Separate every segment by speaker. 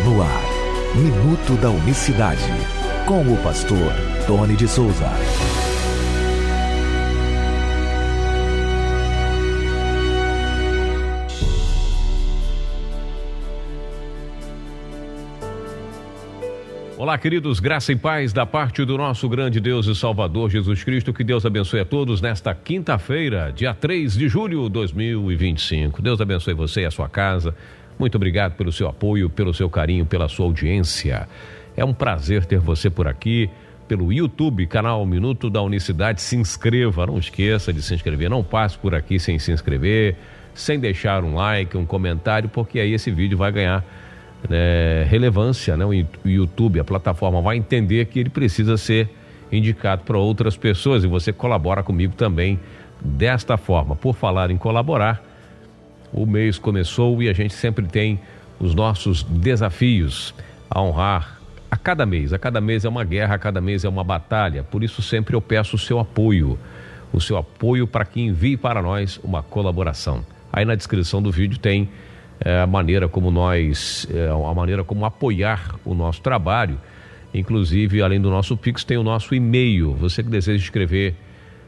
Speaker 1: No ar, Minuto da Unicidade, com o pastor Tony de Souza.
Speaker 2: Olá, queridos, graça e paz da parte do nosso grande Deus e Salvador Jesus Cristo. Que Deus abençoe a todos nesta quinta-feira, dia 3 de julho de 2025. Deus abençoe você e a sua casa. Muito obrigado pelo seu apoio, pelo seu carinho, pela sua audiência. É um prazer ter você por aqui, pelo YouTube, canal Minuto da Unicidade. Se inscreva, não esqueça de se inscrever. Não passe por aqui sem se inscrever, sem deixar um like, um comentário, porque aí esse vídeo vai ganhar relevância, né? O YouTube, a plataforma vai entender que ele precisa ser indicado para outras pessoas e você colabora comigo também desta forma. Por falar em colaborar, o mês começou e a gente sempre tem os nossos desafios a honrar a cada mês. A cada mês é uma guerra, a cada mês é uma batalha. Por isso sempre eu peço o seu apoio para que envie para nós uma colaboração. Aí na descrição do vídeo tem a maneira como apoiar o nosso trabalho. Inclusive, além do nosso Pix, tem o nosso e-mail. Você que deseja escrever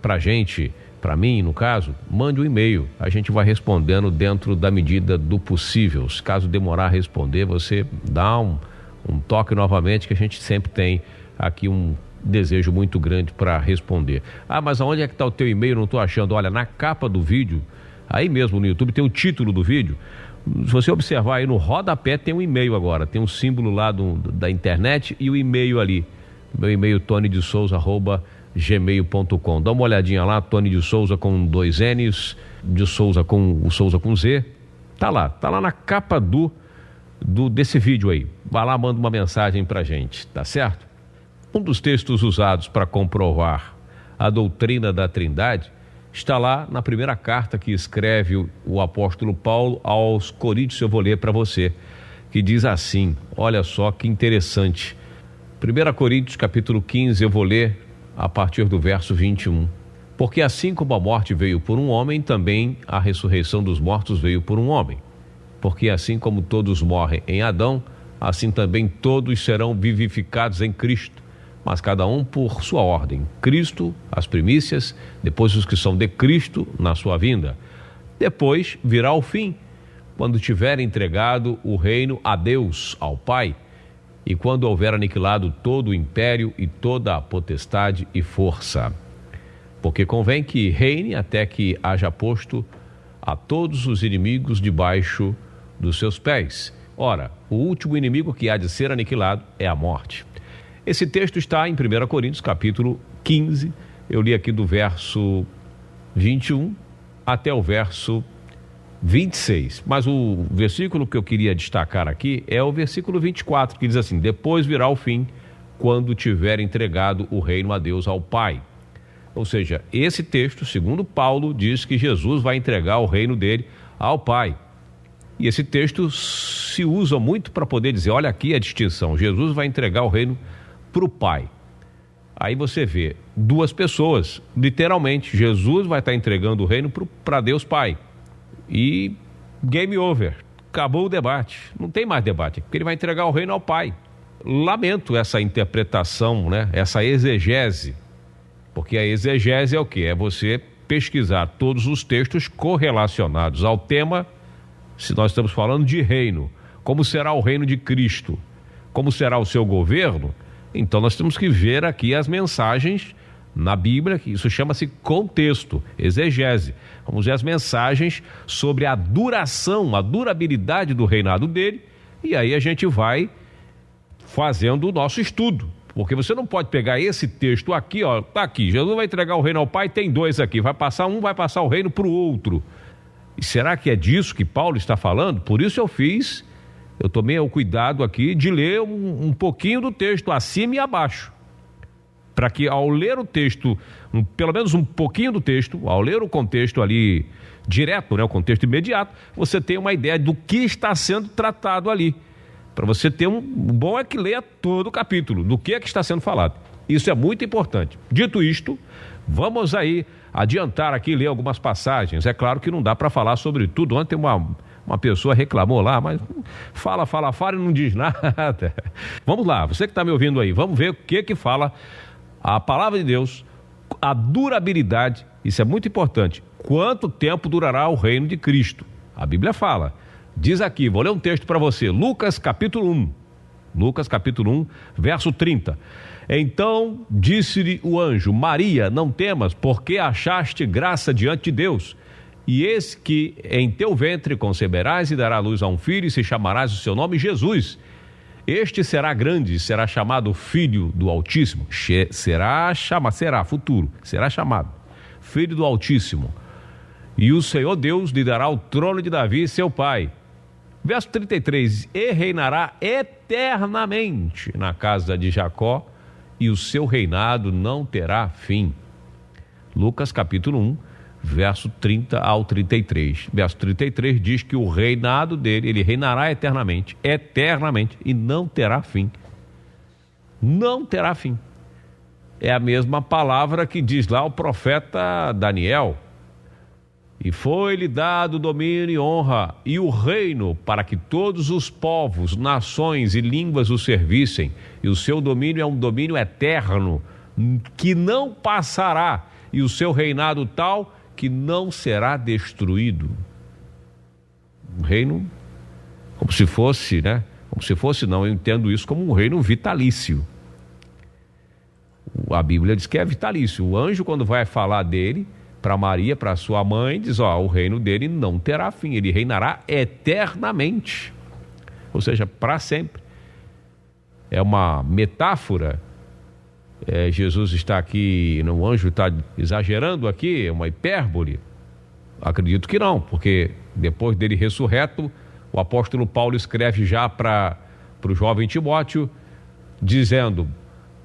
Speaker 2: para a gente, para mim, no caso, mande um e-mail. A gente vai respondendo dentro da medida do possível. Se caso demorar a responder, você dá um toque novamente, que a gente sempre tem aqui um desejo muito grande para responder. Ah, mas aonde é que está o teu e-mail? Não estou achando. Olha, na capa do vídeo, aí mesmo no YouTube, tem o título do vídeo. Se você observar aí no rodapé, tem um e-mail agora, tem um símbolo lá da internet e o e-mail ali. Meu e-mail, tonydesouza@gmail.com. Dá uma olhadinha lá, Tony de Souza com 2 N's, de Souza com o Souza com Z. Tá lá na capa desse vídeo aí. Vai lá, manda uma mensagem pra gente, tá certo? Um dos textos usados para comprovar a doutrina da Trindade está lá na primeira carta que escreve o apóstolo Paulo aos Coríntios. Eu vou ler para você, que diz assim, olha só que interessante. 1 Coríntios capítulo 15, eu vou ler a partir do verso 21. Porque assim como a morte veio por um homem, também a ressurreição dos mortos veio por um homem. Porque assim como todos morrem em Adão, assim também todos serão vivificados em Cristo. Mas cada um por sua ordem. Cristo, as primícias, depois os que são de Cristo na sua vinda. Depois virá o fim, quando tiver entregado o reino a Deus, ao Pai, e quando houver aniquilado todo o império e toda a potestade e força. Porque convém que reine até que haja posto a todos os inimigos debaixo dos seus pés. Ora, o último inimigo que há de ser aniquilado é a morte. Esse texto está em 1 Coríntios, capítulo 15. Eu li aqui do verso 21 até o verso 26. Mas o versículo que eu queria destacar aqui é o versículo 24, que diz assim: depois virá o fim, quando tiver entregado o reino a Deus, ao Pai. Ou seja, esse texto, segundo Paulo, diz que Jesus vai entregar o reino dele ao Pai. E esse texto se usa muito para poder dizer, olha aqui a distinção, Jesus vai entregar o reino para o Pai. Aí você vê duas pessoas, literalmente, Jesus vai estar entregando o reino para Deus Pai. E game over, acabou o debate, não tem mais debate, porque ele vai entregar o reino ao Pai. Lamento essa interpretação, né? Essa exegese, porque a exegese é o quê? É você pesquisar todos os textos correlacionados ao tema, se nós estamos falando de reino, como será o reino de Cristo, como será o seu governo. Então nós temos que ver aqui as mensagens na Bíblia, que isso chama-se contexto, exegese. Vamos ver as mensagens sobre a duração, a durabilidade do reinado dele, e aí a gente vai fazendo o nosso estudo. Porque você não pode pegar esse texto aqui, ó, tá aqui, Jesus vai entregar o reino ao Pai, tem dois aqui, vai passar o reino para o outro. E será que é disso que Paulo está falando? Por isso eu tomei o cuidado aqui de ler um pouquinho do texto, acima e abaixo. Para que ao ler o texto, pelo menos um pouquinho do texto, ao ler o contexto ali direto, né, o contexto imediato, você tenha uma ideia do que está sendo tratado ali. Para você ter o bom é que leia todo o capítulo, do que é que está sendo falado. Isso é muito importante. Dito isto, vamos aí adiantar aqui e ler algumas passagens. É claro que não dá para falar sobre tudo. Ontem tem Uma pessoa reclamou lá, mas fala e não diz nada. Vamos lá, você que está me ouvindo aí, vamos ver o que fala a palavra de Deus, a durabilidade, isso é muito importante. Quanto tempo durará o reino de Cristo? A Bíblia fala, diz aqui, vou ler um texto para você, Lucas capítulo 1, verso 30. Então disse-lhe o anjo: Maria, não temas, porque achaste graça diante de Deus. E eis que em teu ventre conceberás e dará luz a um filho, e se chamarás o seu nome Jesus. Este será grande, será chamado Filho do Altíssimo. Será chamado Filho do Altíssimo. E o Senhor Deus lhe dará o trono de Davi, seu pai. Verso 33, e reinará eternamente na casa de Jacó, e o seu reinado não terá fim. Lucas capítulo 1, verso 30 ao 33. Verso 33 diz que o reinado dele, ele reinará eternamente, e não terá fim. Não terá fim. É a mesma palavra que diz lá o profeta Daniel. E foi-lhe dado domínio e honra e o reino para que todos os povos, nações e línguas o servissem. E o seu domínio é um domínio eterno, que não passará, e o seu reinado tal que não será destruído. Um reino como se fosse, não, eu entendo isso como um reino vitalício. A Bíblia diz que é vitalício. O anjo, quando vai falar dele para Maria, para sua mãe, diz, o reino dele não terá fim, ele reinará eternamente, ou seja, para sempre. É uma metáfora. Jesus está aqui, o anjo está exagerando aqui, é uma hipérbole? Acredito que não, porque depois dele ressurreto, o apóstolo Paulo escreve já para o jovem Timóteo, dizendo: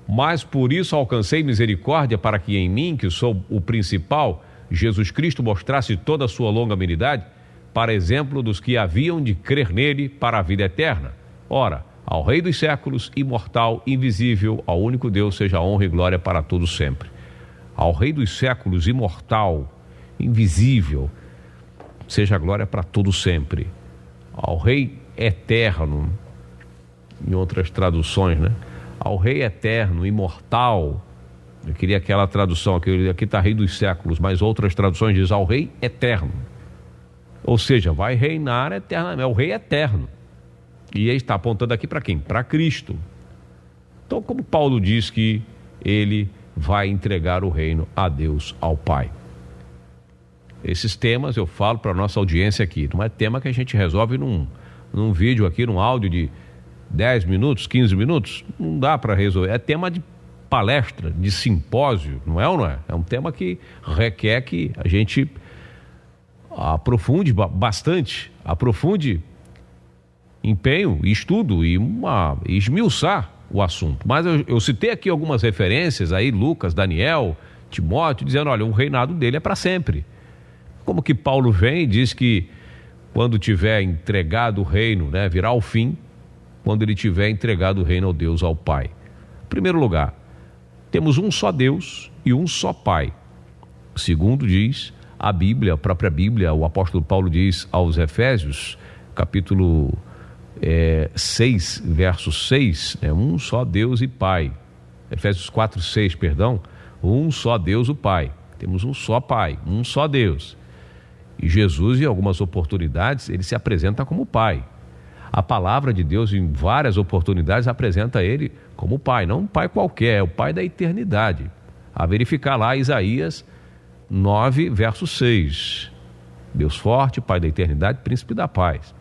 Speaker 2: mas por isso alcancei misericórdia, para que em mim, que sou o principal, Jesus Cristo mostrasse toda a sua longanimidade, para exemplo dos que haviam de crer nele para a vida eterna. Ora, ao Rei dos séculos, imortal, invisível, ao único Deus, seja honra e glória para todos sempre. Ao Rei dos séculos, imortal, invisível, seja glória para todos sempre. Ao Rei eterno, em outras traduções, ao Rei eterno, imortal. Eu queria aquela tradução, aqui está Rei dos séculos, mas outras traduções dizem ao Rei eterno. Ou seja, vai reinar eternamente, é o Rei eterno. E ele está apontando aqui para quem? Para Cristo. Então, como Paulo diz que ele vai entregar o reino a Deus, ao Pai. Esses temas eu falo para a nossa audiência aqui. Não é tema que a gente resolve num vídeo aqui, num áudio de 10 minutos, 15 minutos. Não dá para resolver. É tema de palestra, de simpósio, não é ou não é? É um tema que requer que a gente aprofunde bastante, empenho, estudo e esmiuçar o assunto. Mas eu citei aqui algumas referências aí, Lucas, Daniel, Timóteo, dizendo, olha, o reinado dele é para sempre. Como que Paulo vem e diz que quando tiver entregado o reino, virá o fim, quando ele tiver entregado o reino ao Deus, ao Pai. Em primeiro lugar, temos um só Deus e um só Pai. Segundo diz a Bíblia, a própria Bíblia, o apóstolo Paulo diz aos Efésios, capítulo 6, verso 6, um só Deus e Pai. Efésios 4, 6, perdão. Um só Deus, o Pai. Temos um só Pai, um só Deus. E Jesus, em algumas oportunidades, ele se apresenta como Pai. A palavra de Deus, em várias oportunidades, apresenta ele como Pai. Não um Pai qualquer, é o Pai da eternidade. A verificar lá Isaías 9, verso 6. Deus forte, Pai da eternidade, Príncipe da paz.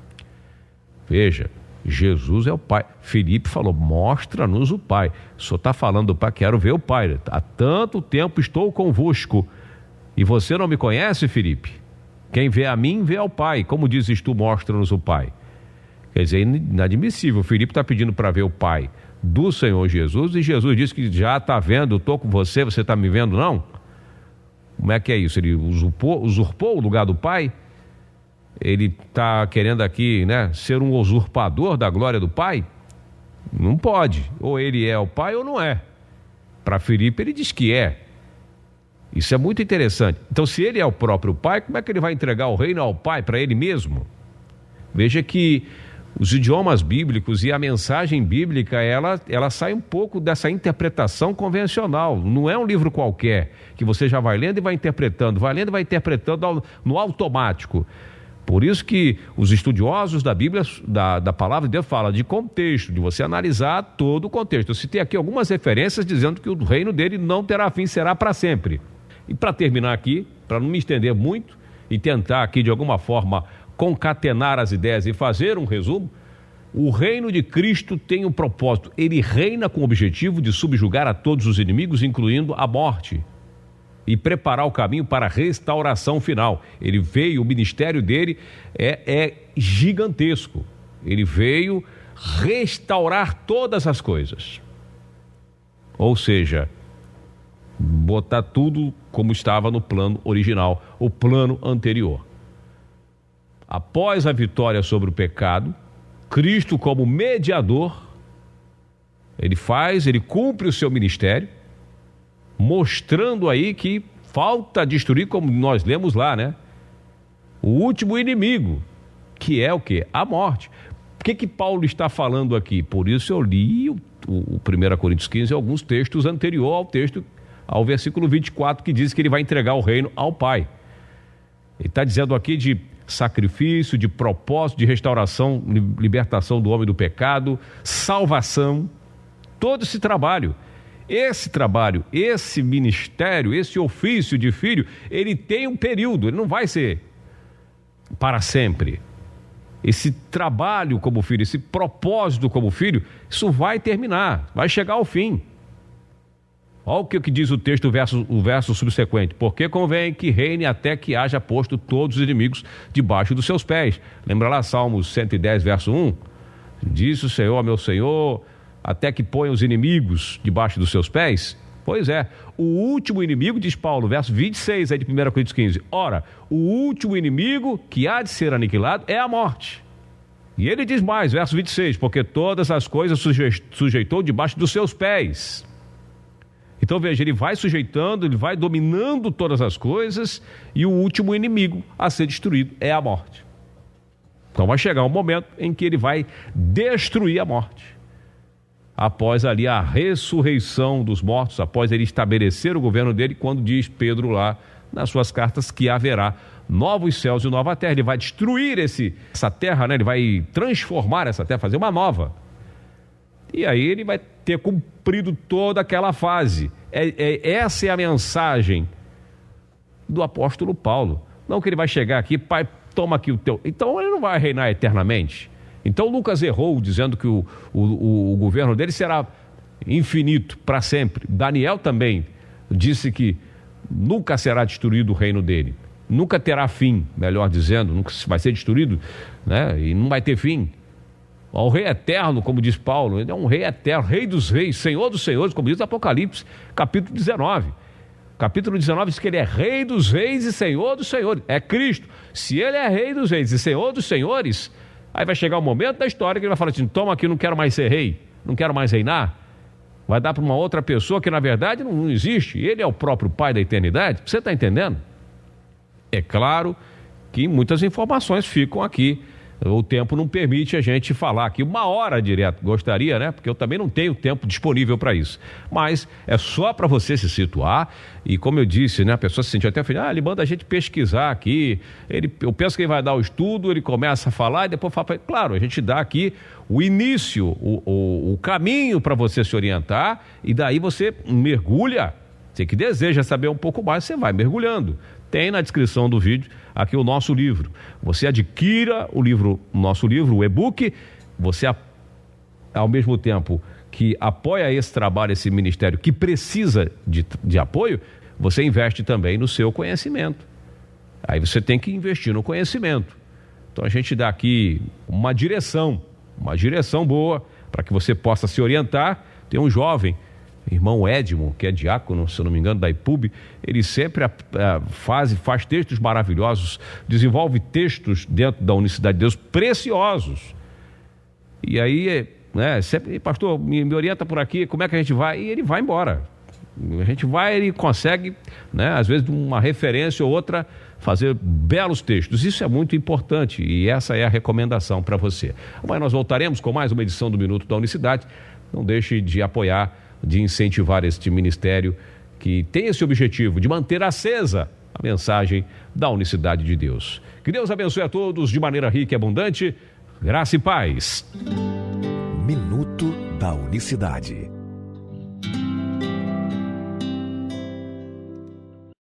Speaker 2: Veja, Jesus é o Pai. Filipe falou, mostra-nos o Pai. O senhor está falando do Pai, quero ver o Pai. Há tanto tempo estou convosco. E você não me conhece, Filipe? Quem vê a mim, vê ao Pai. Como dizes tu, mostra-nos o Pai. Quer dizer, inadmissível. Filipe está pedindo para ver o Pai do Senhor Jesus, e Jesus disse que já está vendo, estou com você, você está me vendo, não? Como é que é isso? Ele usurpou o lugar do Pai? Ele está querendo aqui, ser um usurpador da glória do Pai? Não pode. Ou ele é o Pai ou não é. Para Filipe ele diz que é. Isso é muito interessante. Então, se ele é o próprio Pai, como é que ele vai entregar o reino ao Pai para ele mesmo? Veja que os idiomas bíblicos e a mensagem bíblica, ela sai um pouco dessa interpretação convencional. Não é um livro qualquer, que você já vai lendo e vai interpretando, no automático. Por isso que os estudiosos da Bíblia, da palavra de Deus, falam de contexto, de você analisar todo o contexto. Eu citei aqui algumas referências dizendo que o reino dele não terá fim, será para sempre. E para terminar aqui, para não me estender muito e tentar aqui de alguma forma concatenar as ideias e fazer um resumo, o reino de Cristo tem um propósito. Ele reina com o objetivo de subjugar a todos os inimigos, incluindo a morte, e preparar o caminho para a restauração final. Ele veio, o ministério dele é gigantesco. Ele veio restaurar todas as coisas. Ou seja, botar tudo como estava no plano original, o plano anterior. Após a vitória sobre o pecado, Cristo como mediador, ele cumpre o seu ministério, mostrando aí que falta destruir, como nós lemos lá, né? O último inimigo, que é o quê? A morte. O que Paulo está falando aqui? Por isso eu li o 1 Coríntios 15, alguns textos anteriores ao versículo 24, que diz que ele vai entregar o reino ao Pai. Ele está dizendo aqui de sacrifício, de propósito, de restauração, libertação do homem do pecado, salvação, todo esse trabalho. Esse trabalho, esse ministério, esse ofício de filho, ele tem um período, ele não vai ser para sempre. Esse trabalho como filho, esse propósito como filho, isso vai terminar, vai chegar ao fim. Olha o que diz o texto, o verso subsequente. Porque convém que reine até que haja posto todos os inimigos debaixo dos seus pés. Lembra lá Salmos 110, verso 1? Disse o Senhor ao meu Senhor, até que ponha os inimigos debaixo dos seus pés? Pois é, o último inimigo, diz Paulo, verso 26 aí de 1 Coríntios 15. Ora, o último inimigo que há de ser aniquilado é a morte. E ele diz mais, verso 26, porque todas as coisas sujeitou debaixo dos seus pés. Então veja, ele vai sujeitando, ele vai dominando todas as coisas, e o último inimigo a ser destruído é a morte. Então vai chegar um momento em que ele vai destruir a morte. Após ali a ressurreição dos mortos, após ele estabelecer o governo dele, quando diz Pedro lá nas suas cartas que haverá novos céus e nova terra. Ele vai destruir essa terra, né? Ele vai transformar essa terra, fazer uma nova. E aí ele vai ter cumprido toda aquela fase. Essa é a mensagem do apóstolo Paulo. Não que ele vai chegar aqui, pai, toma aqui o teu... Então ele não vai reinar eternamente. Então Lucas errou dizendo que o governo dele será infinito, para sempre. Daniel também disse que nunca será destruído o reino dele. Nunca terá fim, melhor dizendo, nunca vai ser destruído, né? E não vai ter fim. O rei eterno, como diz Paulo, ele é um rei eterno, rei dos reis, senhor dos senhores, como diz Apocalipse, capítulo 19. Capítulo 19 diz que ele é rei dos reis e senhor dos senhores. É Cristo. Se ele é rei dos reis e senhor dos senhores, aí vai chegar um momento da história que ele vai falar assim, toma aqui, não quero mais ser rei, não quero mais reinar. Vai dar para uma outra pessoa que na verdade não existe. Ele é o próprio Pai da eternidade. Você está entendendo? É claro que muitas informações ficam aqui. O tempo não permite a gente falar aqui 1 hora direto, gostaria, né? Porque eu também não tenho tempo disponível para isso. Mas é só para você se situar e, como eu disse, né? A pessoa se sentiu até ofendida, ele manda a gente pesquisar aqui, eu penso que ele vai dar o estudo, ele começa a falar e depois fala, claro, a gente dá aqui o início, o caminho para você se orientar e daí você mergulha. Você que deseja saber um pouco mais, você vai mergulhando. Tem na descrição do vídeo aqui o nosso livro. Você adquira o nosso livro, o e-book. Você, ao mesmo tempo que apoia esse trabalho, esse ministério que precisa de apoio, você investe também no seu conhecimento. Aí você tem que investir no conhecimento. Então a gente dá aqui uma direção boa para que você possa se orientar. Tem um jovem, irmão Edmo, que é diácono, se eu não me engano, da IPUB, ele sempre faz textos maravilhosos, desenvolve textos dentro da Unicidade de Deus preciosos. E aí, né, sempre, pastor, me orienta por aqui, como é que a gente vai? E ele vai embora. A gente vai, ele consegue, né, às vezes uma referência ou outra, fazer belos textos. Isso é muito importante e essa é a recomendação para você. Amanhã nós voltaremos com mais uma edição do Minuto da Unicidade. Não deixe de apoiar, de incentivar este ministério que tem esse objetivo de manter acesa a mensagem da unicidade de Deus. Que Deus abençoe a todos de maneira rica e abundante. Graça e paz.
Speaker 1: Minuto da Unicidade.